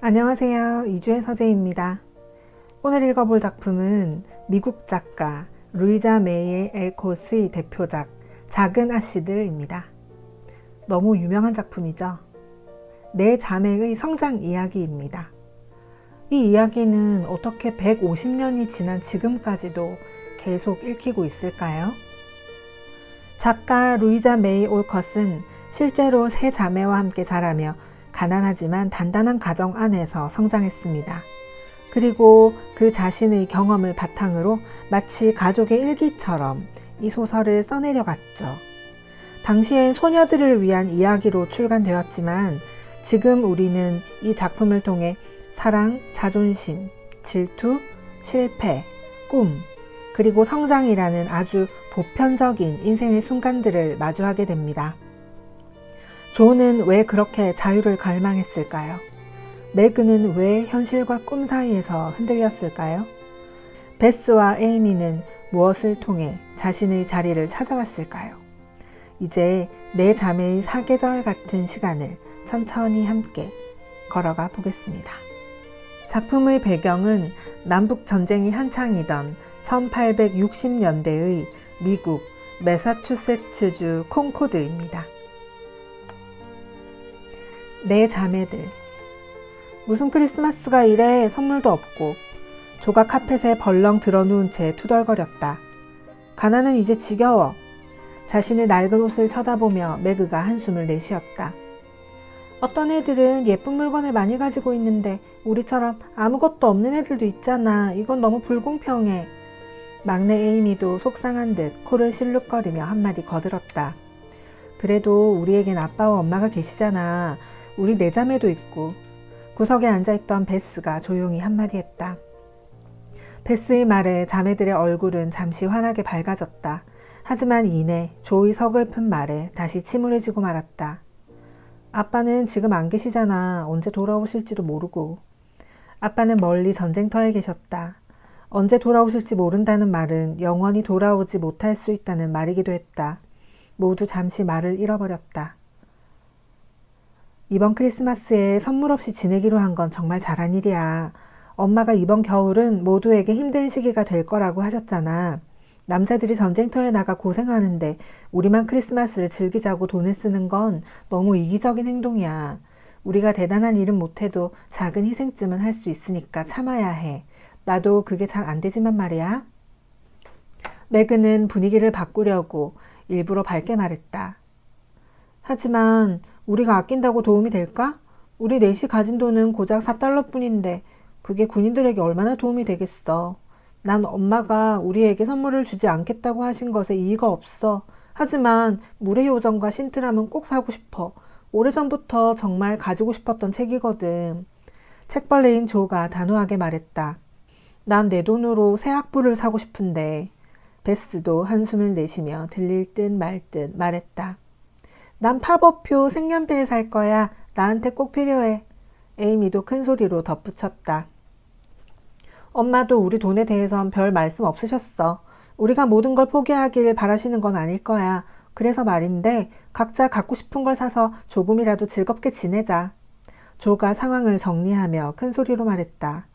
안녕하세요. 이주의 서재입니다. 오늘 읽어볼 작품은 미국 작가 루이자 메이의 엘콧의 대표작 작은 아씨들입니다. 너무 유명한 작품이죠. 네 자매의 성장 이야기입니다. 이 이야기는 어떻게 150년이 지난 지금까지도 계속 읽히고 있을까요? 작가 루이자 메이 올컷은 실제로 세 자매와 함께 자라며 가난하지만 단단한 가정 안에서 성장했습니다. 그리고 그 자신의 경험을 바탕으로 마치 가족의 일기처럼 이 소설을 써내려 갔죠. 당시엔 소녀들을 위한 이야기로 출간되었지만 지금 우리는 이 작품을 통해 사랑, 자존심, 질투, 실패, 꿈, 그리고 성장이라는 아주 보편적인 인생의 순간들을 마주하게 됩니다. 조는 왜 그렇게 자유를 갈망했을까요? 매그는 왜 현실과 꿈 사이에서 흔들렸을까요? 베스와 에이미는 무엇을 통해 자신의 자리를 찾아왔을까요? 이제 네 자매의 사계절 같은 시간을 천천히 함께 걸어가 보겠습니다. 작품의 배경은 남북 전쟁이 한창이던 1860년대의 미국 매사추세츠주 콩코드입니다. 네 자매들. 무슨 크리스마스가 이래. 선물도 없고. 조가 카펫에 벌렁 드러누운 채 투덜거렸다. 가나는 이제 지겨워. 자신의 낡은 옷을 쳐다보며 매그가 한숨을 내쉬었다. 어떤 애들은 예쁜 물건을 많이 가지고 있는데 우리처럼 아무것도 없는 애들도 있잖아. 이건 너무 불공평해. 막내 에이미도 속상한 듯 코를 실룩거리며 한마디 거들었다. 그래도 우리에겐 아빠와 엄마가 계시잖아. 우리 네 자매도 있고. 구석에 앉아있던 베스가 조용히 한마디 했다. 베스의 말에 자매들의 얼굴은 잠시 환하게 밝아졌다. 하지만 이내 조의 서글픈 말에 다시 침울해지고 말았다. 아빠는 지금 안 계시잖아. 언제 돌아오실지도 모르고. 아빠는 멀리 전쟁터에 계셨다. 언제 돌아오실지 모른다는 말은 영원히 돌아오지 못할 수 있다는 말이기도 했다. 모두 잠시 말을 잃어버렸다. 이번 크리스마스에 선물 없이 지내기로 한 건 정말 잘한 일이야. 엄마가 이번 겨울은 모두에게 힘든 시기가 될 거라고 하셨잖아. 남자들이 전쟁터에 나가 고생하는데 우리만 크리스마스를 즐기자고 돈을 쓰는 건 너무 이기적인 행동이야. 우리가 대단한 일은 못해도 작은 희생쯤은 할 수 있으니까 참아야 해. 나도 그게 잘 안 되지만 말이야. 매그는 분위기를 바꾸려고 일부러 밝게 말했다. 하지만 우리가 아낀다고 도움이 될까? 우리 넷이 가진 돈은 고작 $4뿐인데 그게 군인들에게 얼마나 도움이 되겠어. 난 엄마가 우리에게 선물을 주지 않겠다고 하신 것에 이의가 없어. 하지만 물의 요정과 신트람은 꼭 사고 싶어. 오래전부터 정말 가지고 싶었던 책이거든. 책벌레인 조가 단호하게 말했다. 난 내 돈으로 새 학부를 사고 싶은데. 베스도 한숨을 내쉬며 들릴 듯 말 듯 말했다. 난 팝업표 색연필 살 거야. 나한테 꼭 필요해. 에이미도 큰 소리로 덧붙였다. 엄마도 우리 돈에 대해선 별 말씀 없으셨어. 우리가 모든 걸 포기하길 바라시는 건 아닐 거야. 그래서 말인데 각자 갖고 싶은 걸 사서 조금이라도 즐겁게 지내자. 조가 상황을 정리하며 큰 소리로 말했다.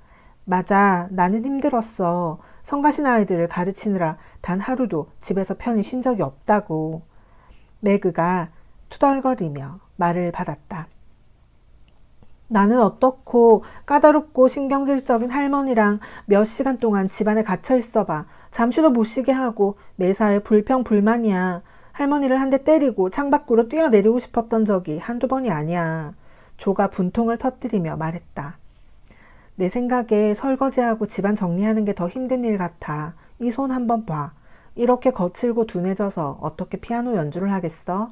맞아. 나는 힘들었어. 성가신 아이들을 가르치느라 단 하루도 집에서 편히 쉰 적이 없다고. 매그가 투덜거리며 말을 받았다. 나는 어떻고 까다롭고 신경질적인 할머니랑 몇 시간 동안 집안에 갇혀 있어봐. 잠시도 못 쉬게 하고 매사에 불평불만이야. 할머니를 한 대 때리고 창밖으로 뛰어내리고 싶었던 적이 한두 번이 아니야. 조가 분통을 터뜨리며 말했다. 내 생각에 설거지하고 집안 정리하는 게 더 힘든 일 같아. 이 손 한번 봐. 이렇게 거칠고 둔해져서 어떻게 피아노 연주를 하겠어?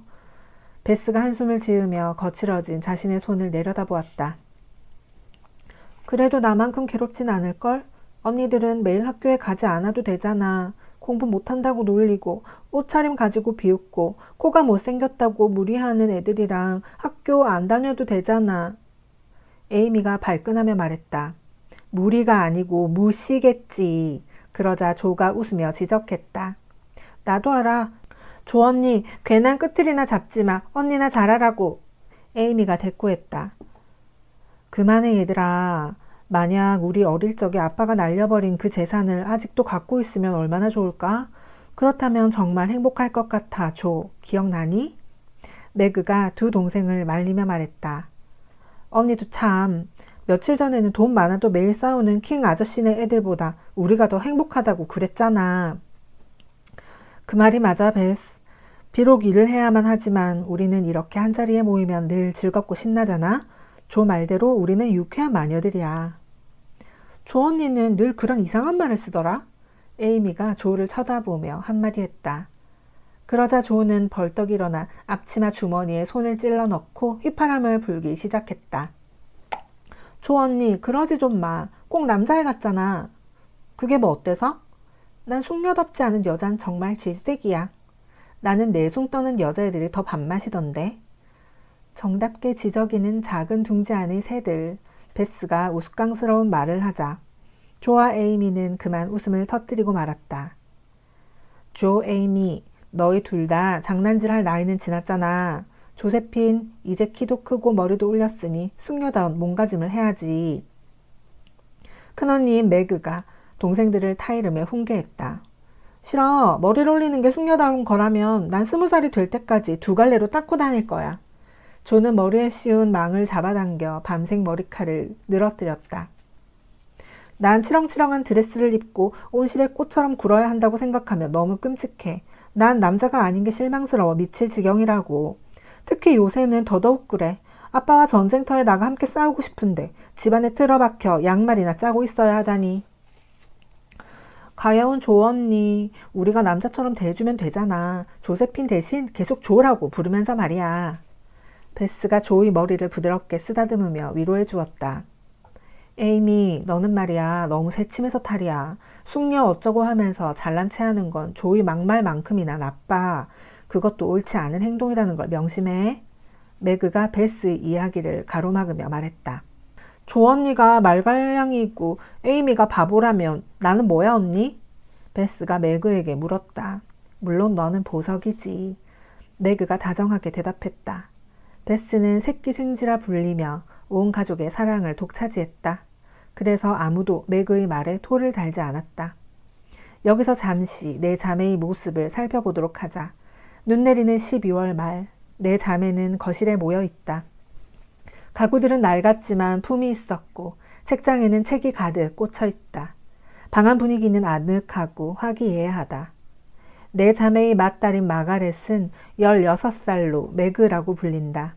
베스가 한숨을 지으며 거칠어진 자신의 손을 내려다보았다. 그래도 나만큼 괴롭진 않을걸? 언니들은 매일 학교에 가지 않아도 되잖아. 공부 못한다고 놀리고 옷차림 가지고 비웃고 코가 못생겼다고 무리하는 애들이랑 학교 안 다녀도 되잖아. 에이미가 발끈하며 말했다. 무리가 아니고 무시겠지. 그러자 조가 웃으며 지적했다. 나도 알아. 조 언니, 괜한 끄트리나 잡지 마. 언니나 잘하라고. 에이미가 대꾸했다. 그만해 얘들아. 만약 우리 어릴 적에 아빠가 날려버린 그 재산을 아직도 갖고 있으면 얼마나 좋을까? 그렇다면 정말 행복할 것 같아, 조. 기억나니? 매그가 두 동생을 말리며 말했다. 언니도 참, 며칠 전에는 돈 많아도 매일 싸우는 킹 아저씨네 애들보다 우리가 더 행복하다고 그랬잖아. 그 말이 맞아, 베스. 비록 일을 해야만 하지만 우리는 이렇게 한자리에 모이면 늘 즐겁고 신나잖아. 조 말대로 우리는 유쾌한 마녀들이야. 조 언니는 늘 그런 이상한 말을 쓰더라. 에이미가 조를 쳐다보며 한마디 했다. 그러자 조는 벌떡 일어나 앞치마 주머니에 손을 찔러 넣고 휘파람을 불기 시작했다. 조 언니, 그러지 좀 마. 꼭 남자애 같잖아. 그게 뭐 어때서? 난 숙녀답지 않은 여잔 정말 질색이야. 나는 내숭 떠는 여자애들이 더 밥맛이던데. 정답게 지저귀는 작은 둥지 안의 새들. 베스가 우스꽝스러운 말을 하자 조와 에이미는 그만 웃음을 터뜨리고 말았다. 조, 에이미, 너희 둘 다 장난질할 나이는 지났잖아. 조세핀, 이제 키도 크고 머리도 올렸으니 숙녀다운 몸가짐을 해야지. 큰언니인 매그가 동생들을 타이르며 훈계했다. 싫어. 머리를 올리는 게 숙녀다운 거라면 난 20살이 될 때까지 두 갈래로 닦고 다닐 거야. 조는 머리에 씌운 망을 잡아당겨 밤색 머리칼을 늘어뜨렸다. 난 치렁치렁한 드레스를 입고 온실에 꽃처럼 굴어야 한다고 생각하며 너무 끔찍해. 난 남자가 아닌 게 실망스러워 미칠 지경이라고. 특히 요새는 더더욱 그래. 아빠와 전쟁터에 나가 함께 싸우고 싶은데 집안에 틀어박혀 양말이나 짜고 있어야 하다니. 가여운 조 언니, 우리가 남자처럼 대해주면 되잖아. 조세핀 대신 계속 조라고 부르면서 말이야. 베스가 조의 머리를 부드럽게 쓰다듬으며 위로해 주었다. 에이미, 너는 말이야. 너무 새침해서 탈이야. 숙녀 어쩌고 하면서 잘난 체하는 건 조의 막말만큼이나 나빠. 그것도 옳지 않은 행동이라는 걸 명심해. 매그가 베스의 이야기를 가로막으며 말했다. 조 언니가 말갈량이고 에이미가 바보라면 나는 뭐야 언니? 베스가 매그에게 물었다. 물론 너는 보석이지. 매그가 다정하게 대답했다. 베스는 새끼 생쥐라 불리며 온 가족의 사랑을 독차지했다. 그래서 아무도 매그의 말에 토를 달지 않았다. 여기서 잠시 내 자매의 모습을 살펴보도록 하자. 눈 내리는 12월 말, 내 자매는 거실에 모여 있다. 가구들은 낡았지만 품이 있었고 책장에는 책이 가득 꽂혀 있다. 방 안 분위기는 아늑하고 화기애애하다. 내 자매의 맏딸인 마가렛은 16살로 매그라고 불린다.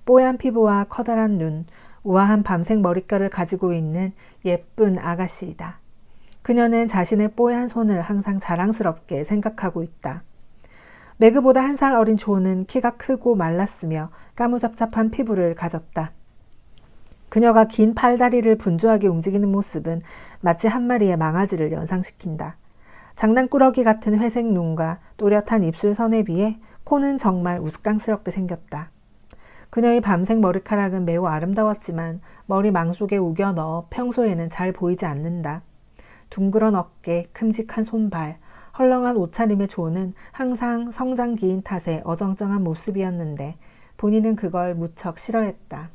뽀얀 피부와 커다란 눈, 우아한 밤색 머릿결을 가지고 있는 예쁜 아가씨이다. 그녀는 자신의 뽀얀 손을 항상 자랑스럽게 생각하고 있다. 매그보다 1살 어린 조는 키가 크고 말랐으며 까무잡잡한 피부를 가졌다. 그녀가 긴 팔다리를 분주하게 움직이는 모습은 마치 한 마리의 망아지를 연상시킨다. 장난꾸러기 같은 회색 눈과 또렷한 입술 선에 비해 코는 정말 우스꽝스럽게 생겼다. 그녀의 밤색 머리카락은 매우 아름다웠지만 머리망 속에 우겨 넣어 평소에는 잘 보이지 않는다. 둥그런 어깨, 큼직한 손발, 헐렁한 옷차림의 조는 항상 성장기인 탓에 어정쩡한 모습이었는데 본인은 그걸 무척 싫어했다.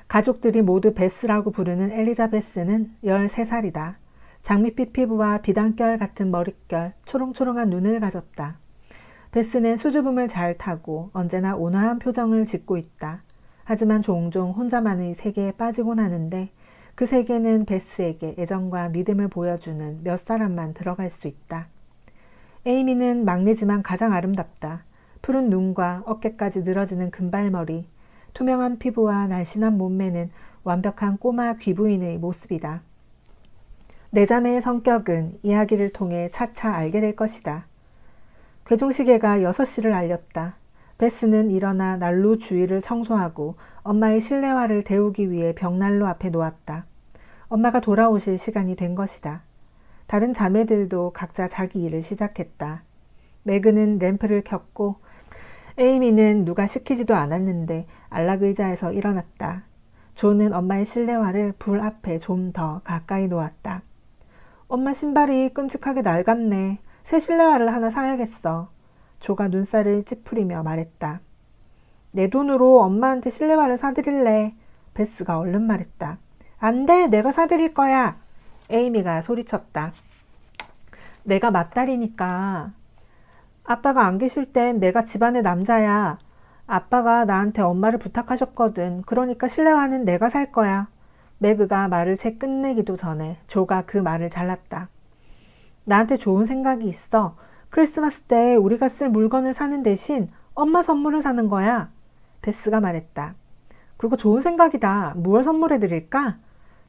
가족들이 모두 베스라고 부르는 엘리자베스는 13살이다. 장밋빛 피부와 비단결 같은 머릿결, 초롱초롱한 눈을 가졌다. 베스는 수줍음을 잘 타고 언제나 온화한 표정을 짓고 있다. 하지만 종종 혼자만의 세계에 빠지곤 하는데 그 세계는 베스에게 애정과 믿음을 보여주는 몇 사람만 들어갈 수 있다. 에이미는 막내지만 가장 아름답다. 푸른 눈과 어깨까지 늘어지는 금발머리, 투명한 피부와 날씬한 몸매는 완벽한 꼬마 귀부인의 모습이다. 내 자매의 성격은 이야기를 통해 차차 알게 될 것이다. 괴종시계가 6시를 알렸다. 베스는 일어나 난로 주위를 청소하고 엄마의 실내화를 데우기 위해 벽난로 앞에 놓았다. 엄마가 돌아오실 시간이 된 것이다. 다른 자매들도 각자 자기 일을 시작했다. 매그는 램프를 켰고 에이미는 누가 시키지도 않았는데 안락의자에서 일어났다. 조는 엄마의 실내화를 불 앞에 좀 더 가까이 놓았다. 엄마 신발이 끔찍하게 낡았네. 새 실내화를 하나 사야겠어. 조가 눈살을 찌푸리며 말했다. 내 돈으로 엄마한테 실내화를 사드릴래. 베스가 얼른 말했다. 안 돼, 내가 사드릴 거야. 에이미가 소리쳤다. 내가 맏딸이니까. 아빠가 안 계실 땐 내가 집안의 남자야. 아빠가 나한테 엄마를 부탁하셨거든. 그러니까 실내화는 내가 살 거야. 매그가 말을 채 끝내기도 전에 조가 그 말을 잘랐다. 나한테 좋은 생각이 있어. 크리스마스 때 우리가 쓸 물건을 사는 대신 엄마 선물을 사는 거야. 베스가 말했다. 그거 좋은 생각이다. 무얼 선물해 드릴까?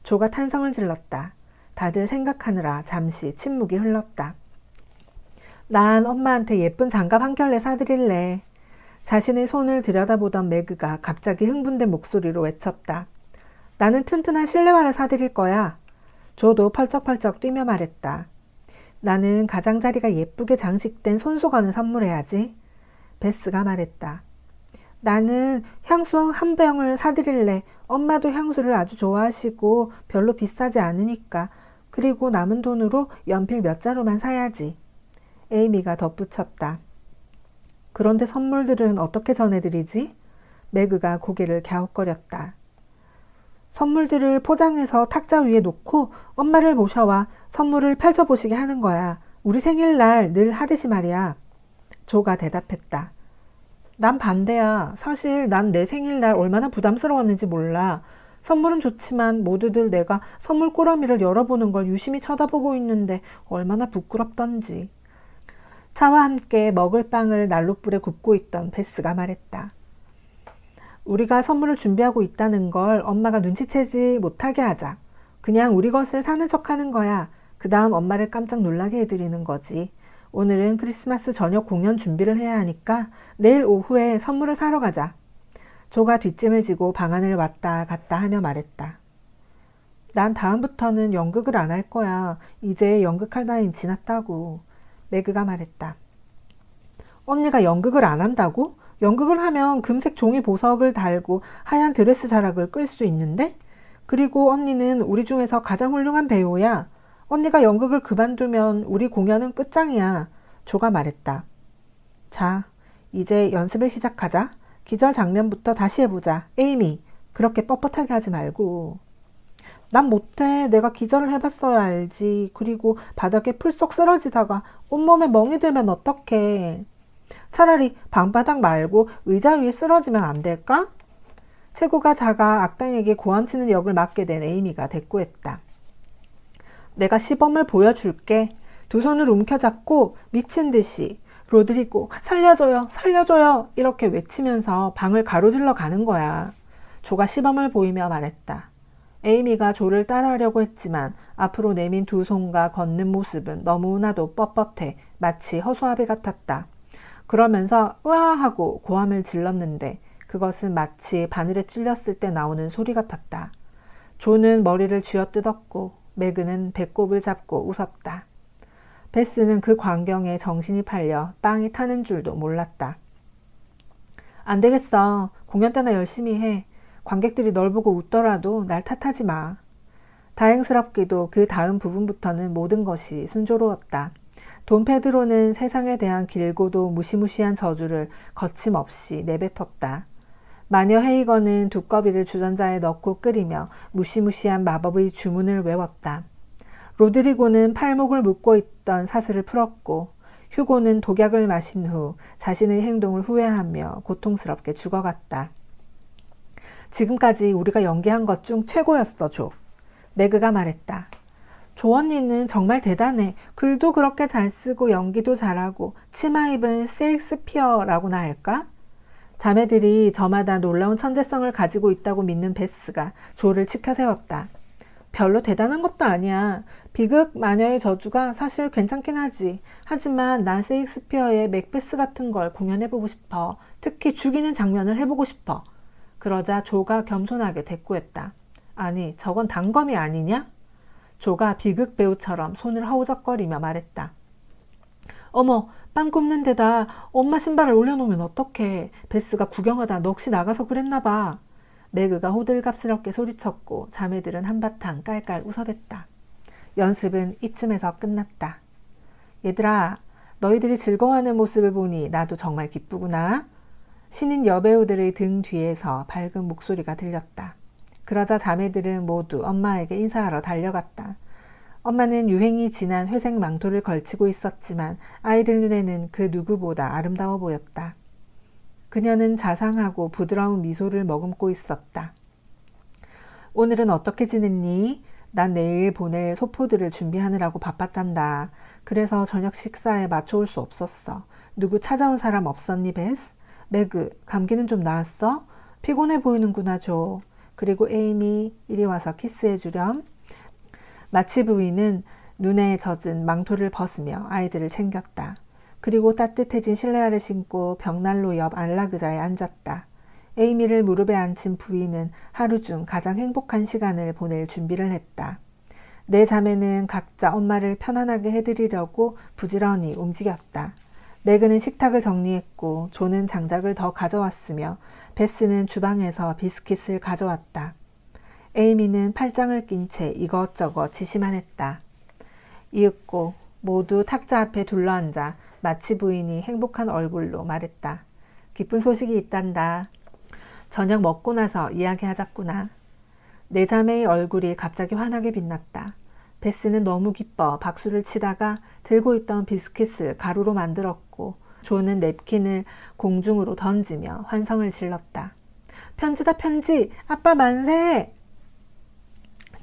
조가 탄성을 질렀다. 다들 생각하느라 잠시 침묵이 흘렀다. 난 엄마한테 예쁜 장갑 한 켤레 사드릴래. 자신의 손을 들여다보던 매그가 갑자기 흥분된 목소리로 외쳤다. 나는 튼튼한 실내화를 사드릴 거야. 조도 펄쩍펄쩍 뛰며 말했다. 나는 가장자리가 예쁘게 장식된 손수건을 선물해야지. 베스가 말했다. 나는 향수 한 병을 사드릴래. 엄마도 향수를 아주 좋아하시고 별로 비싸지 않으니까. 그리고 남은 돈으로 연필 몇 자루만 사야지. 에이미가 덧붙였다. 그런데 선물들은 어떻게 전해드리지? 매그가 고개를 갸웃거렸다. 선물들을 포장해서 탁자 위에 놓고 엄마를 모셔와 선물을 펼쳐보시게 하는 거야. 우리 생일날 늘 하듯이 말이야. 조가 대답했다. 난 반대야. 사실 난 내 생일날 얼마나 부담스러웠는지 몰라. 선물은 좋지만 모두들 내가 선물 꾸러미를 열어보는 걸 유심히 쳐다보고 있는데 얼마나 부끄럽던지. 차와 함께 먹을 빵을 난로불에 굽고 있던 베스가 말했다. 우리가 선물을 준비하고 있다는 걸 엄마가 눈치채지 못하게 하자. 그냥 우리 것을 사는 척하는 거야. 그 다음 엄마를 깜짝 놀라게 해드리는 거지. 오늘은 크리스마스 저녁 공연 준비를 해야 하니까 내일 오후에 선물을 사러 가자. 조가 뒷짐을 지고 방 안을 왔다 갔다 하며 말했다. 난 다음부터는 연극을 안 할 거야. 이제 연극할 나이는 지났다고. 매그가 말했다. 언니가 연극을 안 한다고? 연극을 하면 금색 종이 보석을 달고 하얀 드레스 자락을 끌 수 있는데? 그리고 언니는 우리 중에서 가장 훌륭한 배우야. 언니가 연극을 그만두면 우리 공연은 끝장이야. 조가 말했다. 자, 이제 연습을 시작하자. 기절 장면부터 다시 해보자. 에이미, 그렇게 뻣뻣하게 하지 말고. 난 못해. 내가 기절을 해봤어야 알지. 그리고 바닥에 풀썩 쓰러지다가 온몸에 멍이 들면 어떡해. 차라리 방바닥 말고 의자 위에 쓰러지면 안 될까? 체구가 작아 악당에게 고함치는 역을 맡게 된 에이미가 대꾸했다. 내가 시범을 보여줄게. 두 손을 움켜잡고 미친 듯이 로드리고 살려줘요 살려줘요 이렇게 외치면서 방을 가로질러 가는 거야. 조가 시범을 보이며 말했다. 에이미가 조를 따라하려고 했지만 앞으로 내민 두 손과 걷는 모습은 너무나도 뻣뻣해 마치 허수아비 같았다. 그러면서 으아 하고 고함을 질렀는데 그것은 마치 바늘에 찔렸을 때 나오는 소리 같았다. 조는 머리를 쥐어뜯었고 매그는 배꼽을 잡고 웃었다. 베스는 그 광경에 정신이 팔려 빵이 타는 줄도 몰랐다. 안 되겠어. 공연 때나 열심히 해. 관객들이 널 보고 웃더라도 날 탓하지 마. 다행스럽게도 그 다음 부분부터는 모든 것이 순조로웠다. 돈 페드로는 세상에 대한 길고도 무시무시한 저주를 거침없이 내뱉었다. 마녀 헤이건은 두꺼비를 주전자에 넣고 끓이며 무시무시한 마법의 주문을 외웠다. 로드리고는 팔목을 묶고 있던 사슬을 풀었고 휴고는 독약을 마신 후 자신의 행동을 후회하며 고통스럽게 죽어갔다. 지금까지 우리가 연기한 것 중 최고였어, 조. 매그가 말했다. 조 언니는 정말 대단해. 글도 그렇게 잘 쓰고 연기도 잘하고 치마 입은 세익스피어라고나 할까? 자매들이 저마다 놀라운 천재성을 가지고 있다고 믿는 베스가 조를 치켜세웠다. 별로 대단한 것도 아니야. 비극 마녀의 저주가 사실 괜찮긴 하지. 하지만 난 세익스피어의 맥베스 같은 걸 공연해보고 싶어. 특히 죽이는 장면을 해보고 싶어. 그러자 조가 겸손하게 대꾸했다. 아니, 저건 단검이 아니냐? 조가 비극 배우처럼 손을 허우적거리며 말했다. 어머, 빵 굽는 데다 엄마 신발을 올려놓으면 어떡해. 베스가 구경하다 넋이 나가서 그랬나 봐. 매그가 호들갑스럽게 소리쳤고 자매들은 한바탕 깔깔 웃어댔다. 연습은 이쯤에서 끝났다. 얘들아, 너희들이 즐거워하는 모습을 보니 나도 정말 기쁘구나. 신인 여배우들의 등 뒤에서 밝은 목소리가 들렸다. 그러자 자매들은 모두 엄마에게 인사하러 달려갔다. 엄마는 유행이 지난 회색 망토를 걸치고 있었지만 아이들 눈에는 그 누구보다 아름다워 보였다. 그녀는 자상하고 부드러운 미소를 머금고 있었다. 오늘은 어떻게 지냈니? 난 내일 보낼 소포들을 준비하느라고 바빴단다. 그래서 저녁 식사에 맞춰올 수 없었어. 누구 찾아온 사람 없었니, 베스? 매그, 감기는 좀 나았어? 피곤해 보이는구나, 조. 그리고 에이미, 이리 와서 키스해주렴. 마치 부인은 눈에 젖은 망토를 벗으며 아이들을 챙겼다. 그리고 따뜻해진 실내화를 신고 벽난로 옆 안락의자에 앉았다. 에이미를 무릎에 앉힌 부인은 하루 중 가장 행복한 시간을 보낼 준비를 했다. 네 자매는 각자 엄마를 편안하게 해드리려고 부지런히 움직였다. 매그는 식탁을 정리했고 조는 장작을 더 가져왔으며 베스는 주방에서 비스킷을 가져왔다. 에이미는 팔짱을 낀 채 이것저것 지시만 했다. 이윽고 모두 탁자 앞에 둘러앉아 마치 부인이 행복한 얼굴로 말했다. 기쁜 소식이 있단다. 저녁 먹고 나서 이야기하자꾸나. 네 자매의 얼굴이 갑자기 환하게 빛났다. 베스는 너무 기뻐 박수를 치다가 들고 있던 비스킷을 가루로 만들었고 조는 냅킨을 공중으로 던지며 환성을 질렀다. 편지다 편지! 아빠 만세!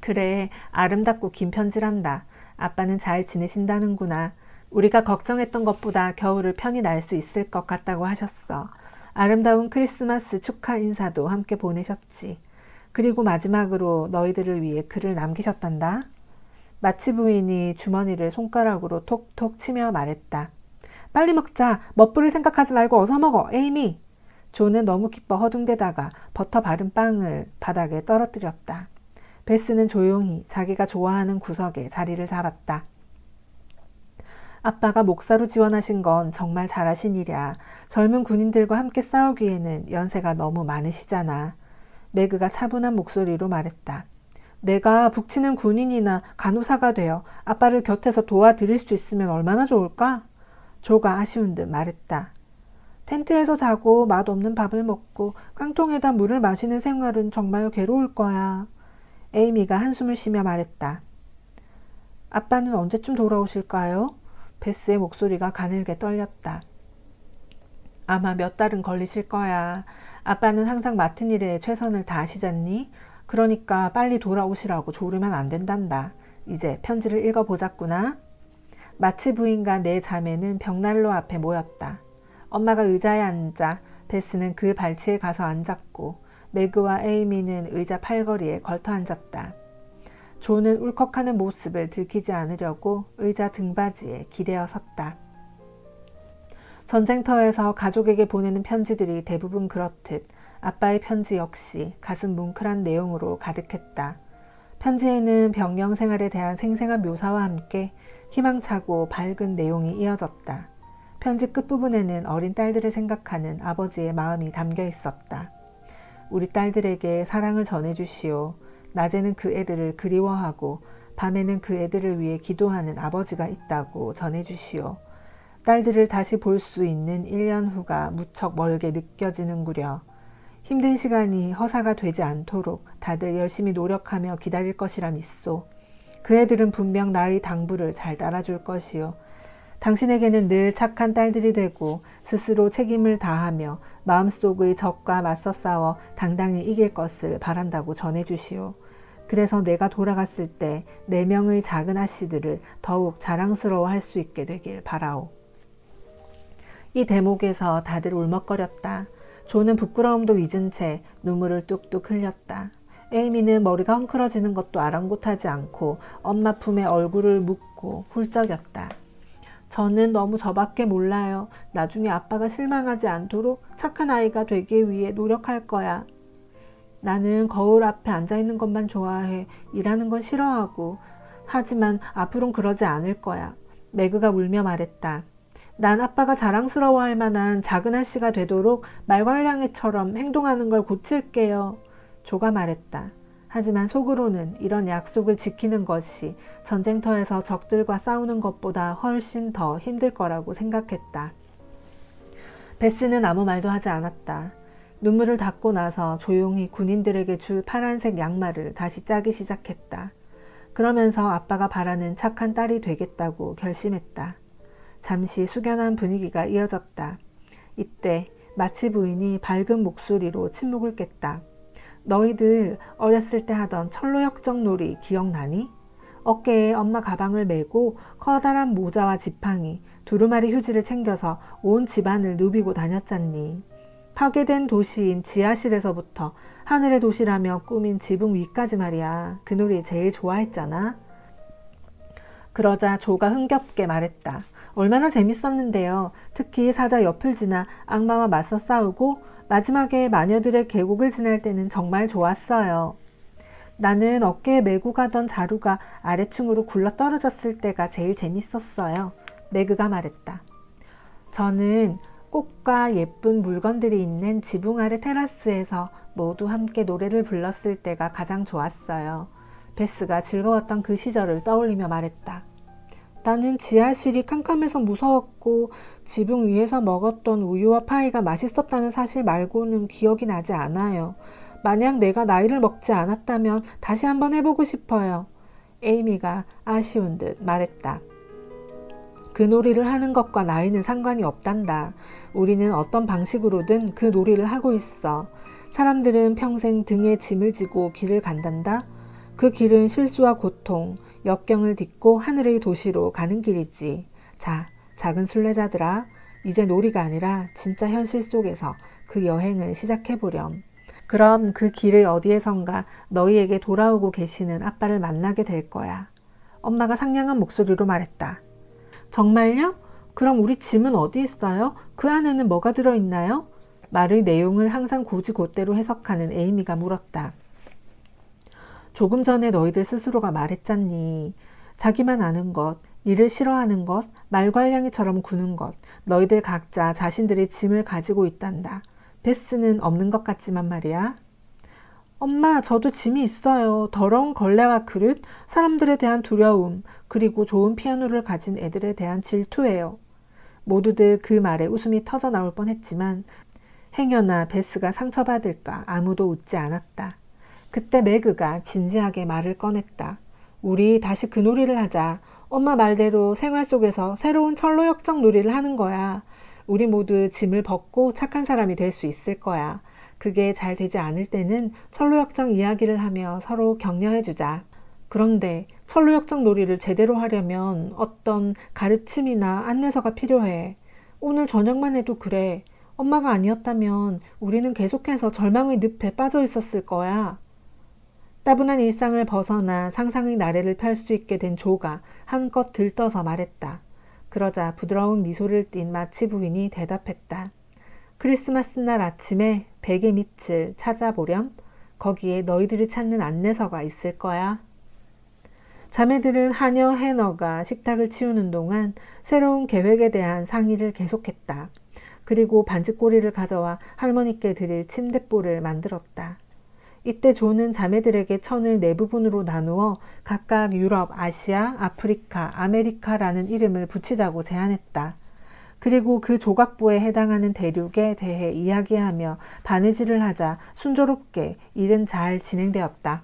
그래, 아름답고 긴 편지란다. 아빠는 잘 지내신다는구나. 우리가 걱정했던 것보다 겨울을 편히 날 수 있을 것 같다고 하셨어. 아름다운 크리스마스 축하 인사도 함께 보내셨지. 그리고 마지막으로 너희들을 위해 글을 남기셨단다. 마치 부인이 주머니를 손가락으로 톡톡 치며 말했다. 빨리 먹자. 멋부릴 생각하지 말고 어서 먹어. 에이미. 조는 너무 기뻐 허둥대다가 버터 바른 빵을 바닥에 떨어뜨렸다. 베스는 조용히 자기가 좋아하는 구석에 자리를 잡았다. 아빠가 목사로 지원하신 건 정말 잘하신 일이야. 젊은 군인들과 함께 싸우기에는 연세가 너무 많으시잖아. 매그가 차분한 목소리로 말했다. 내가 북치는 군인이나 간호사가 되어 아빠를 곁에서 도와드릴 수 있으면 얼마나 좋을까? 조가 아쉬운 듯 말했다. 텐트에서 자고 맛없는 밥을 먹고 깡통에다 물을 마시는 생활은 정말 괴로울 거야. 에이미가 한숨을 쉬며 말했다. 아빠는 언제쯤 돌아오실까요? 베스의 목소리가 가늘게 떨렸다. 아마 몇 달은 걸리실 거야. 아빠는 항상 맡은 일에 최선을 다하시잖니? 그러니까 빨리 돌아오시라고 조르면 안 된단다. 이제 편지를 읽어보자꾸나. 마치 부인과 네 자매는 벽난로 앞에 모였다. 엄마가 의자에 앉아 베스는 그 발치에 가서 앉았고 매그와 에이미는 의자 팔걸이에 걸터 앉았다. 조는 울컥하는 모습을 들키지 않으려고 의자 등받이에 기대어 섰다. 전쟁터에서 가족에게 보내는 편지들이 대부분 그렇듯 아빠의 편지 역시 가슴 뭉클한 내용으로 가득했다. 편지에는 병영 생활에 대한 생생한 묘사와 함께 희망차고 밝은 내용이 이어졌다. 편지 끝부분에는 어린 딸들을 생각하는 아버지의 마음이 담겨 있었다. 우리 딸들에게 사랑을 전해주시오. 낮에는 그 애들을 그리워하고 밤에는 그 애들을 위해 기도하는 아버지가 있다고 전해주시오. 딸들을 다시 볼 수 있는 1년 후가 무척 멀게 느껴지는구려. 힘든 시간이 허사가 되지 않도록 다들 열심히 노력하며 기다릴 것이라 믿소. 그 애들은 분명 나의 당부를 잘 따라줄 것이요. 당신에게는 늘 착한 딸들이 되고 스스로 책임을 다하며 마음속의 적과 맞서 싸워 당당히 이길 것을 바란다고 전해주시오. 그래서 내가 돌아갔을 때 4명의 작은 아씨들을 더욱 자랑스러워할 수 있게 되길 바라오. 이 대목에서 다들 울먹거렸다. 조는 부끄러움도 잊은 채 눈물을 뚝뚝 흘렸다. 에이미는 머리가 헝클어지는 것도 아랑곳하지 않고 엄마 품에 얼굴을 묻고 훌쩍였다. 저는 너무 저밖에 몰라요. 나중에 아빠가 실망하지 않도록 착한 아이가 되기 위해 노력할 거야. 나는 거울 앞에 앉아있는 것만 좋아해. 일하는 건 싫어하고. 하지만 앞으론 그러지 않을 거야. 매그가 울며 말했다. 난 아빠가 자랑스러워할 만한 작은 아씨가 되도록 말괄량이처럼 행동하는 걸 고칠게요. 조가 말했다. 하지만 속으로는 이런 약속을 지키는 것이 전쟁터에서 적들과 싸우는 것보다 훨씬 더 힘들 거라고 생각했다. 베스는 아무 말도 하지 않았다. 눈물을 닦고 나서 조용히 군인들에게 줄 파란색 양말을 다시 짜기 시작했다. 그러면서 아빠가 바라는 착한 딸이 되겠다고 결심했다. 잠시 숙연한 분위기가 이어졌다. 이때 마치 부인이 밝은 목소리로 침묵을 깼다. 너희들 어렸을 때 하던 철로역정 놀이 기억나니? 어깨에 엄마 가방을 메고 커다란 모자와 지팡이, 두루마리 휴지를 챙겨서 온 집안을 누비고 다녔잖니. 파괴된 도시인 지하실에서부터 하늘의 도시라며 꾸민 지붕 위까지 말이야. 그 놀이 제일 좋아했잖아. 그러자 조가 흥겹게 말했다. 얼마나 재밌었는데요. 특히 사자 옆을 지나 악마와 맞서 싸우고 마지막에 마녀들의 계곡을 지날 때는 정말 좋았어요. 나는 어깨에 메고 가던 자루가 아래층으로 굴러 떨어졌을 때가 제일 재밌었어요. 매그가 말했다. 저는 꽃과 예쁜 물건들이 있는 지붕 아래 테라스에서 모두 함께 노래를 불렀을 때가 가장 좋았어요. 베스가 즐거웠던 그 시절을 떠올리며 말했다. 나는 지하실이 캄캄해서 무서웠고 지붕 위에서 먹었던 우유와 파이가 맛있었다는 사실 말고는 기억이 나지 않아요. 만약 내가 나이를 먹지 않았다면 다시 한번 해보고 싶어요. 에이미가 아쉬운 듯 말했다. 그 놀이를 하는 것과 나이는 상관이 없단다. 우리는 어떤 방식으로든 그 놀이를 하고 있어. 사람들은 평생 등에 짐을 지고 길을 간단다. 그 길은 실수와 고통, 역경을 딛고 하늘의 도시로 가는 길이지. 자, 작은 순례자들아, 이제 놀이가 아니라 진짜 현실 속에서 그 여행을 시작해보렴. 그럼 그 길의 어디에선가 너희에게 돌아오고 계시는 아빠를 만나게 될 거야. 엄마가 상냥한 목소리로 말했다. 정말요? 그럼 우리 짐은 어디 있어요? 그 안에는 뭐가 들어있나요? 말의 내용을 항상 곧이곧대로 해석하는 에이미가 물었다. 조금 전에 너희들 스스로가 말했잖니. 자기만 아는 것, 일을 싫어하는 것, 말괄량이처럼 구는 것, 너희들 각자 자신들의 짐을 가지고 있단다. 베스는 없는 것 같지만 말이야. 엄마, 저도 짐이 있어요. 더러운 걸레와 그릇, 사람들에 대한 두려움, 그리고 좋은 피아노를 가진 애들에 대한 질투예요. 모두들 그 말에 웃음이 터져 나올 뻔했지만 행여나 베스가 상처받을까 아무도 웃지 않았다. 그때 매그가 진지하게 말을 꺼냈다. 우리 다시 그 놀이를 하자. 엄마 말대로 생활 속에서 새로운 철로역정 놀이를 하는 거야. 우리 모두 짐을 벗고 착한 사람이 될 수 있을 거야. 그게 잘 되지 않을 때는 철로역정 이야기를 하며 서로 격려해주자. 그런데 철로역정 놀이를 제대로 하려면 어떤 가르침이나 안내서가 필요해. 오늘 저녁만 해도 그래. 엄마가 아니었다면 우리는 계속해서 절망의 늪에 빠져 있었을 거야. 따분한 일상을 벗어나 상상의 나래를 펼 수 있게 된 조가 한껏 들떠서 말했다. 그러자 부드러운 미소를 띤 마치 부인이 대답했다. 크리스마스 날 아침에 베개 밑을 찾아보렴. 거기에 너희들이 찾는 안내서가 있을 거야. 자매들은 하녀 해너가 식탁을 치우는 동안 새로운 계획에 대한 상의를 계속했다. 그리고 반지꼬리를 가져와 할머니께 드릴 침대볼을 만들었다. 이때 조는 자매들에게 천을 네 부분으로 나누어 각각 유럽, 아시아, 아프리카, 아메리카라는 이름을 붙이자고 제안했다. 그리고 그 조각부에 해당하는 대륙에 대해 이야기하며 바느질을 하자 순조롭게 일은 잘 진행되었다.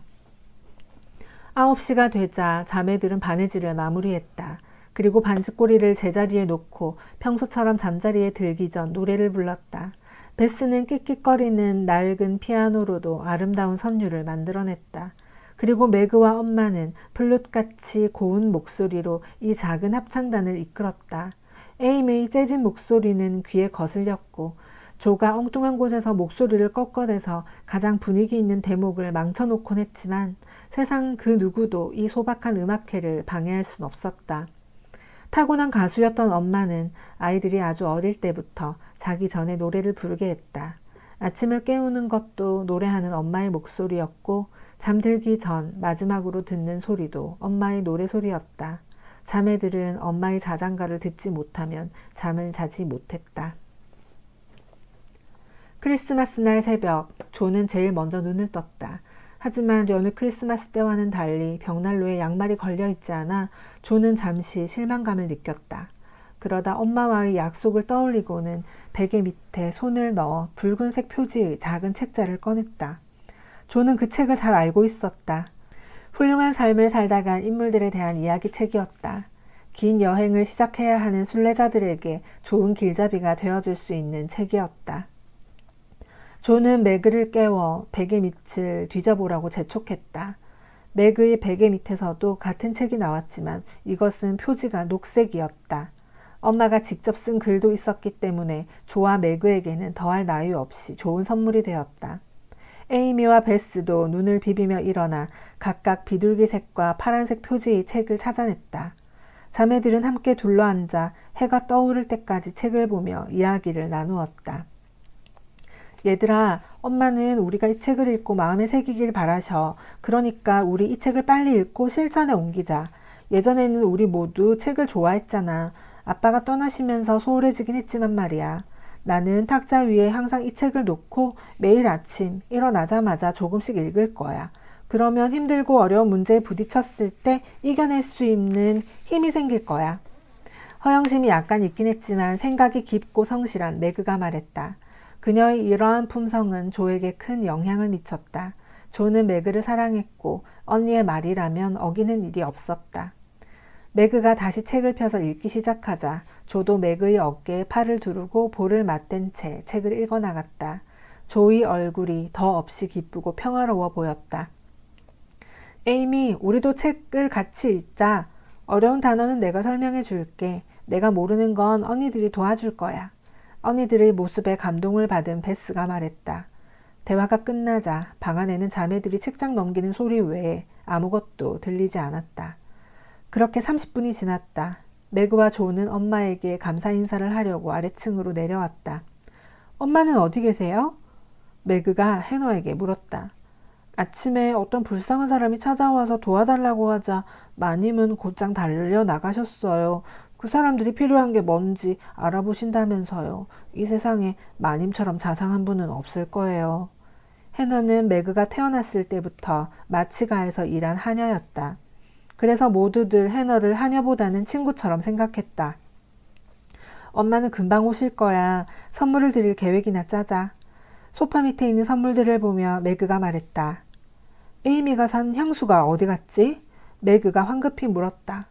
9시가 되자 자매들은 바느질을 마무리했다. 그리고 반지꼬리를 제자리에 놓고 평소처럼 잠자리에 들기 전 노래를 불렀다. 베스는 끽끽거리는 낡은 피아노로도 아름다운 선율을 만들어냈다. 그리고 매그와 엄마는 플룻같이 고운 목소리로 이 작은 합창단을 이끌었다. 에이미의 재진 목소리는 귀에 거슬렸고 조가 엉뚱한 곳에서 목소리를 꺾어대서 가장 분위기 있는 대목을 망쳐놓곤 했지만 세상 그 누구도 이 소박한 음악회를 방해할 순 없었다. 타고난 가수였던 엄마는 아이들이 아주 어릴 때부터 자기 전에 노래를 부르게 했다. 아침을 깨우는 것도 노래하는 엄마의 목소리였고 잠들기 전 마지막으로 듣는 소리도 엄마의 노래소리였다. 자매들은 엄마의 자장가를 듣지 못하면 잠을 자지 못했다. 크리스마스 날 새벽, 조는 제일 먼저 눈을 떴다. 하지만 여느 크리스마스 때와는 달리 벽난로에 양말이 걸려있지 않아 조는 잠시 실망감을 느꼈다. 그러다 엄마와의 약속을 떠올리고는 베개 밑에 손을 넣어 붉은색 표지의 작은 책자를 꺼냈다. 조는 그 책을 잘 알고 있었다. 훌륭한 삶을 살다 간 인물들에 대한 이야기책이었다. 긴 여행을 시작해야 하는 순례자들에게 좋은 길잡이가 되어줄 수 있는 책이었다. 조는 매그를 깨워 베개 밑을 뒤져보라고 재촉했다. 매그의 베개 밑에서도 같은 책이 나왔지만 이것은 표지가 녹색이었다. 엄마가 직접 쓴 글도 있었기 때문에 조와 매그에게는 더할 나위 없이 좋은 선물이 되었다. 에이미와 베스도 눈을 비비며 일어나 각각 비둘기색과 파란색 표지의 책을 찾아냈다. 자매들은 함께 둘러앉아 해가 떠오를 때까지 책을 보며 이야기를 나누었다. 얘들아, 엄마는 우리가 이 책을 읽고 마음에 새기길 바라셔. 그러니까 우리 이 책을 빨리 읽고 실천에 옮기자. 예전에는 우리 모두 책을 좋아했잖아. 아빠가 떠나시면서 소홀해지긴 했지만 말이야. 나는 탁자 위에 항상 이 책을 놓고 매일 아침 일어나자마자 조금씩 읽을 거야. 그러면 힘들고 어려운 문제에 부딪혔을 때 이겨낼 수 있는 힘이 생길 거야. 허영심이 약간 있긴 했지만 생각이 깊고 성실한 매그가 말했다. 그녀의 이러한 품성은 조에게 큰 영향을 미쳤다. 조는 매그를 사랑했고 언니의 말이라면 어기는 일이 없었다. 매그가 다시 책을 펴서 읽기 시작하자 조도 매그의 어깨에 팔을 두르고 볼을 맞댄 채 책을 읽어나갔다. 조의 얼굴이 더없이 기쁘고 평화로워 보였다. 에이미, 우리도 책을 같이 읽자. 어려운 단어는 내가 설명해 줄게. 내가 모르는 건 언니들이 도와줄 거야. 언니들의 모습에 감동을 받은 베스가 말했다. 대화가 끝나자 방 안에는 자매들이 책장 넘기는 소리 외에 아무것도 들리지 않았다. 그렇게 30분이 지났다. 매그와 조는 엄마에게 감사 인사를 하려고 아래층으로 내려왔다. 엄마는 어디 계세요? 매그가 해너에게 물었다. 아침에 어떤 불쌍한 사람이 찾아와서 도와달라고 하자 마님은 곧장 달려 나가셨어요. 그 사람들이 필요한 게 뭔지 알아보신다면서요. 이 세상에 마님처럼 자상한 분은 없을 거예요. 해너는 매그가 태어났을 때부터 마치가에서 일한 하녀였다. 그래서 모두들 해너를 하녀보다는 친구처럼 생각했다. 엄마는 금방 오실 거야. 선물을 드릴 계획이나 짜자. 소파 밑에 있는 선물들을 보며 매그가 말했다. 에이미가 산 향수가 어디 갔지? 매그가 황급히 물었다.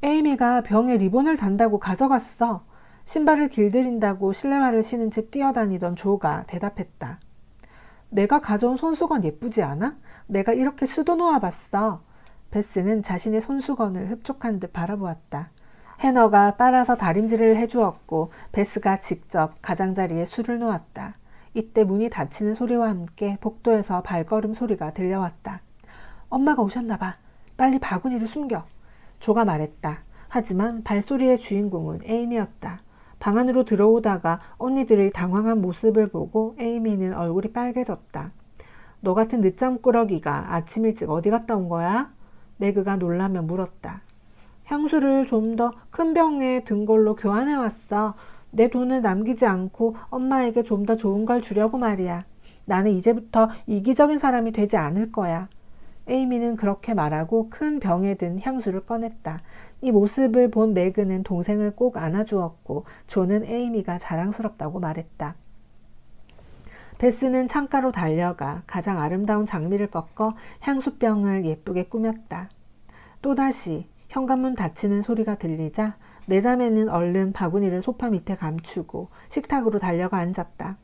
에이미가 병에 리본을 단다고 가져갔어. 신발을 길들인다고 실내화를 신은 채 뛰어다니던 조가 대답했다. 내가 가져온 손수건 예쁘지 않아? 내가 이렇게 수도 놓아봤어. 베스는 자신의 손수건을 흡족한 듯 바라보았다. 해너가 빨아서 다림질을 해주었고 베스가 직접 가장자리에 술을 놓았다. 이때 문이 닫히는 소리와 함께 복도에서 발걸음 소리가 들려왔다. 엄마가 오셨나 봐. 빨리 바구니를 숨겨. 조가 말했다. 하지만 발소리의 주인공은 에이미였다. 방 안으로 들어오다가 언니들의 당황한 모습을 보고 에이미는 얼굴이 빨개졌다. 너 같은 늦잠꾸러기가 아침 일찍 어디 갔다 온 거야? 매그가 놀라며 물었다. 향수를 좀 더 큰 병에 든 걸로 교환해 왔어. 내 돈을 남기지 않고 엄마에게 좀 더 좋은 걸 주려고 말이야. 나는 이제부터 이기적인 사람이 되지 않을 거야. 에이미는 그렇게 말하고 큰 병에 든 향수를 꺼냈다. 이 모습을 본 매그는 동생을 꼭 안아주었고 조는 에이미가 자랑스럽다고 말했다. 베스는 창가로 달려가 가장 아름다운 장미를 꺾어 향수병을 예쁘게 꾸몄다. 또다시 현관문 닫히는 소리가 들리자 네 자매는 얼른 바구니를 소파 밑에 감추고 식탁으로 달려가 앉았다.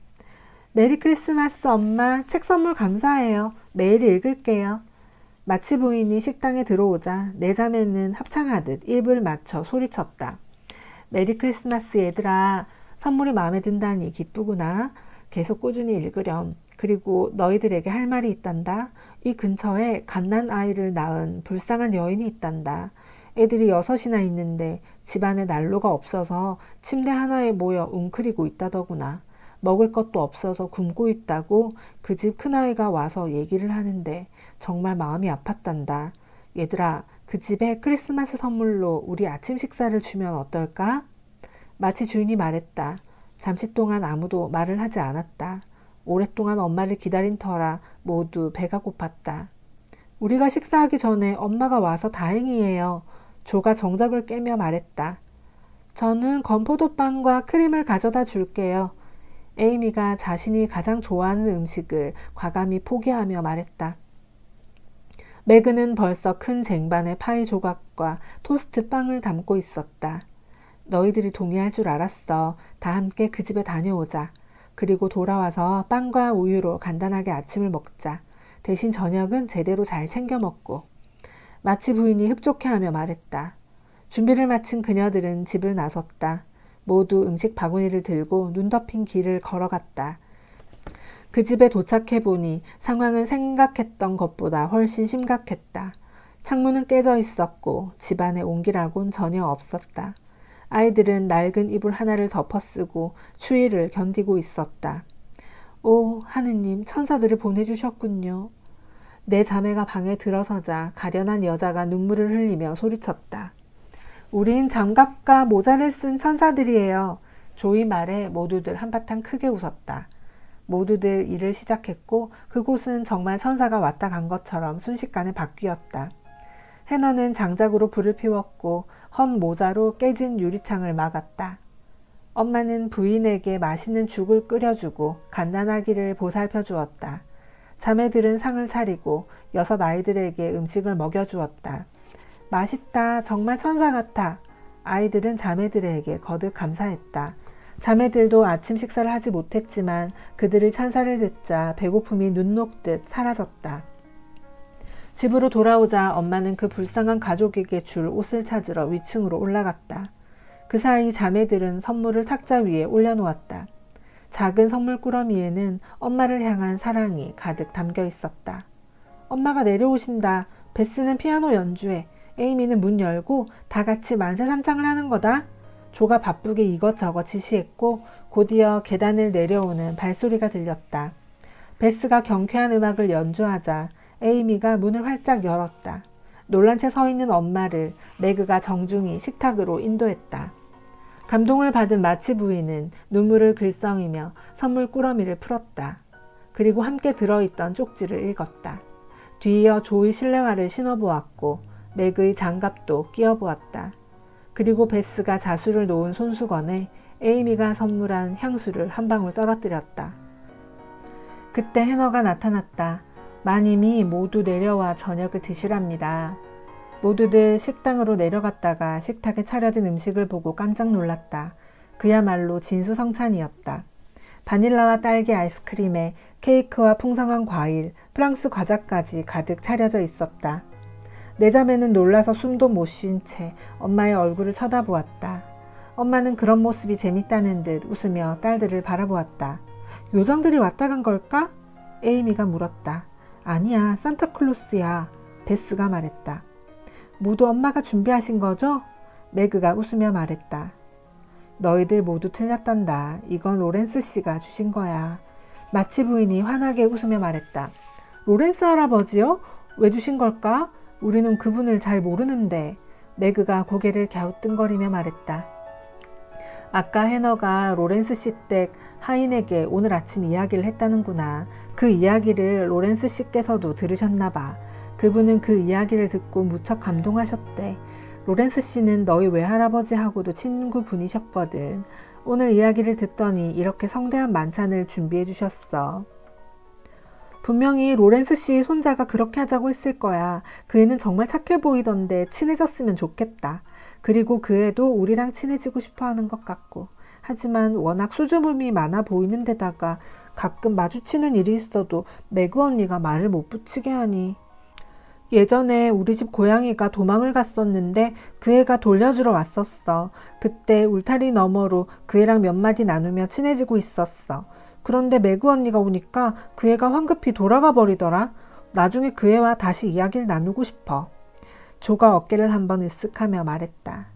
메리 크리스마스 엄마, 책 선물 감사해요. 매일 읽을게요. 마치 부인이 식당에 들어오자 네 자매는 합창하듯 입을 맞춰 소리쳤다. 메리 크리스마스 얘들아. 선물이 마음에 든다니 기쁘구나. 계속 꾸준히 읽으렴. 그리고 너희들에게 할 말이 있단다. 이 근처에 갓난 아이를 낳은 불쌍한 여인이 있단다. 애들이 6이나 있는데 집안에 난로가 없어서 침대 하나에 모여 웅크리고 있다더구나. 먹을 것도 없어서 굶고 있다고 그 집 큰아이가 와서 얘기를 하는데 정말 마음이 아팠단다. 얘들아, 그 집에 크리스마스 선물로 우리 아침 식사를 주면 어떨까? 마치 주인이 말했다. 잠시 동안 아무도 말을 하지 않았다. 오랫동안 엄마를 기다린 터라 모두 배가 고팠다. 우리가 식사하기 전에 엄마가 와서 다행이에요. 조가 정적을 깨며 말했다. 저는 건포도빵과 크림을 가져다 줄게요. 에이미가 자신이 가장 좋아하는 음식을 과감히 포기하며 말했다. 매그는 벌써 큰 쟁반에 파이 조각과 토스트 빵을 담고 있었다. 너희들이 동의할 줄 알았어. 다 함께 그 집에 다녀오자. 그리고 돌아와서 빵과 우유로 간단하게 아침을 먹자. 대신 저녁은 제대로 잘 챙겨 먹고. 마치 부인이 흡족해하며 말했다. 준비를 마친 그녀들은 집을 나섰다. 모두 음식 바구니를 들고 눈 덮인 길을 걸어갔다. 그 집에 도착해보니 상황은 생각했던 것보다 훨씬 심각했다. 창문은 깨져 있었고 집안에 온기라곤 전혀 없었다. 아이들은 낡은 이불 하나를 덮어쓰고 추위를 견디고 있었다. 오, 하느님, 천사들을 보내주셨군요. 내 자매가 방에 들어서자 가련한 여자가 눈물을 흘리며 소리쳤다. 우린 장갑과 모자를 쓴 천사들이에요. 조이 말에 모두들 한바탕 크게 웃었다. 모두들 일을 시작했고 그곳은 정말 천사가 왔다 간 것처럼 순식간에 바뀌었다. 해너는 장작으로 불을 피웠고 헌 모자로 깨진 유리창을 막았다. 엄마는 부인에게 맛있는 죽을 끓여주고 갓난아기를 보살펴 주었다. 자매들은 상을 차리고 6 아이들에게 음식을 먹여주었다. 맛있다. 정말 천사 같아. 아이들은 자매들에게 거듭 감사했다. 자매들도 아침 식사를 하지 못했지만 그들의 찬사를 듣자 배고픔이 눈 녹듯 사라졌다. 집으로 돌아오자 엄마는 그 불쌍한 가족에게 줄 옷을 찾으러 위층으로 올라갔다. 그 사이 자매들은 선물을 탁자 위에 올려놓았다. 작은 선물 꾸러미에는 엄마를 향한 사랑이 가득 담겨 있었다. 엄마가 내려오신다. 베스는 피아노 연주해. 에이미는 문 열고 다 같이 만세삼창을 하는 거다. 조가 바쁘게 이것저것 지시했고 곧이어 계단을 내려오는 발소리가 들렸다. 베스가 경쾌한 음악을 연주하자 에이미가 문을 활짝 열었다. 놀란 채 서 있는 엄마를 매그가 정중히 식탁으로 인도했다. 감동을 받은 마치 부인은 눈물을 글썽이며 선물 꾸러미를 풀었다. 그리고 함께 들어있던 쪽지를 읽었다. 뒤이어 조의 실내화를 신어보았고 매그의 장갑도 끼워보았다. 그리고 베스가 자수를 놓은 손수건에 에이미가 선물한 향수를 한 방울 떨어뜨렸다. 그때 해너가 나타났다. 마님이 모두 내려와 저녁을 드시랍니다. 모두들 식당으로 내려갔다가 식탁에 차려진 음식을 보고 깜짝 놀랐다. 그야말로 진수성찬이었다. 바닐라와 딸기 아이스크림에 케이크와 풍성한 과일, 프랑스 과자까지 가득 차려져 있었다. 내 자매는 놀라서 숨도 못 쉰 채 엄마의 얼굴을 쳐다보았다. 엄마는 그런 모습이 재밌다는 듯 웃으며 딸들을 바라보았다. 요정들이 왔다 간 걸까? 에이미가 물었다. 아니야, 산타클로스야. 베스가 말했다. 모두 엄마가 준비하신 거죠? 매그가 웃으며 말했다. 너희들 모두 틀렸단다. 이건 로렌스 씨가 주신 거야. 마치 부인이 환하게 웃으며 말했다. 로렌스 할아버지요? 왜 주신 걸까? 우리는 그분을 잘 모르는데. 매그가 고개를 갸우뚱거리며 말했다. 아까 해너가 로렌스 씨 댁 하인에게 오늘 아침 이야기를 했다는구나. 그 이야기를 로렌스 씨께서도 들으셨나 봐. 그분은 그 이야기를 듣고 무척 감동하셨대. 로렌스 씨는 너희 외할아버지하고도 친구분이셨거든. 오늘 이야기를 듣더니 이렇게 성대한 만찬을 준비해 주셨어. 분명히 로렌스 씨 손자가 그렇게 하자고 했을 거야. 그 애는 정말 착해 보이던데 친해졌으면 좋겠다. 그리고 그 애도 우리랑 친해지고 싶어 하는 것 같고. 하지만 워낙 수줍음이 많아 보이는 데다가 가끔 마주치는 일이 있어도 매그 언니가 말을 못 붙이게 하니. 예전에 우리 집 고양이가 도망을 갔었는데 그 애가 돌려주러 왔었어. 그때 울타리 너머로 그 애랑 몇 마디 나누며 친해지고 있었어. 그런데 매그 언니가 오니까 그 애가 황급히 돌아가 버리더라. 나중에 그 애와 다시 이야기를 나누고 싶어. 조가 어깨를 한번 으쓱하며 말했다.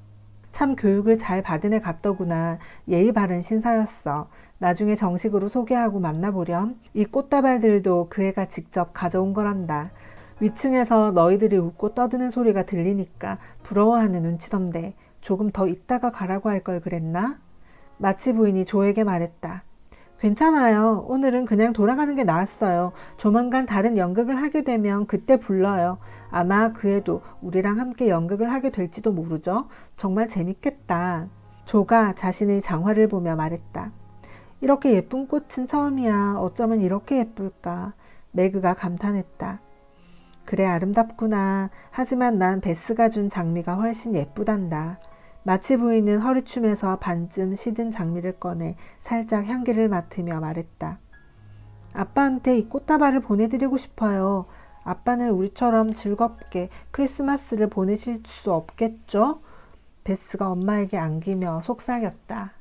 참 교육을 잘 받은 애 같더구나. 예의 바른 신사였어. 나중에 정식으로 소개하고 만나보렴. 이 꽃다발들도 그 애가 직접 가져온 거란다. 위층에서 너희들이 웃고 떠드는 소리가 들리니까 부러워하는 눈치던데 조금 더 있다가 가라고 할 걸 그랬나? 마치 부인이 조에게 말했다. 괜찮아요. 오늘은 그냥 돌아가는 게 나았어요. 조만간 다른 연극을 하게 되면 그때 불러요. 아마 그 애도 우리랑 함께 연극을 하게 될지도 모르죠. 정말 재밌겠다. 조가 자신의 장화를 보며 말했다. 이렇게 예쁜 꽃은 처음이야. 어쩌면 이렇게 예쁠까. 매그가 감탄했다. 그래, 아름답구나. 하지만 난 베스가 준 장미가 훨씬 예쁘단다. 마치 보이는 허리춤에서 반쯤 시든 장미를 꺼내 살짝 향기를 맡으며 말했다. 아빠한테 이 꽃다발을 보내드리고 싶어요. 아빠는 우리처럼 즐겁게 크리스마스를 보내실 수 없겠죠? 베스가 엄마에게 안기며 속삭였다.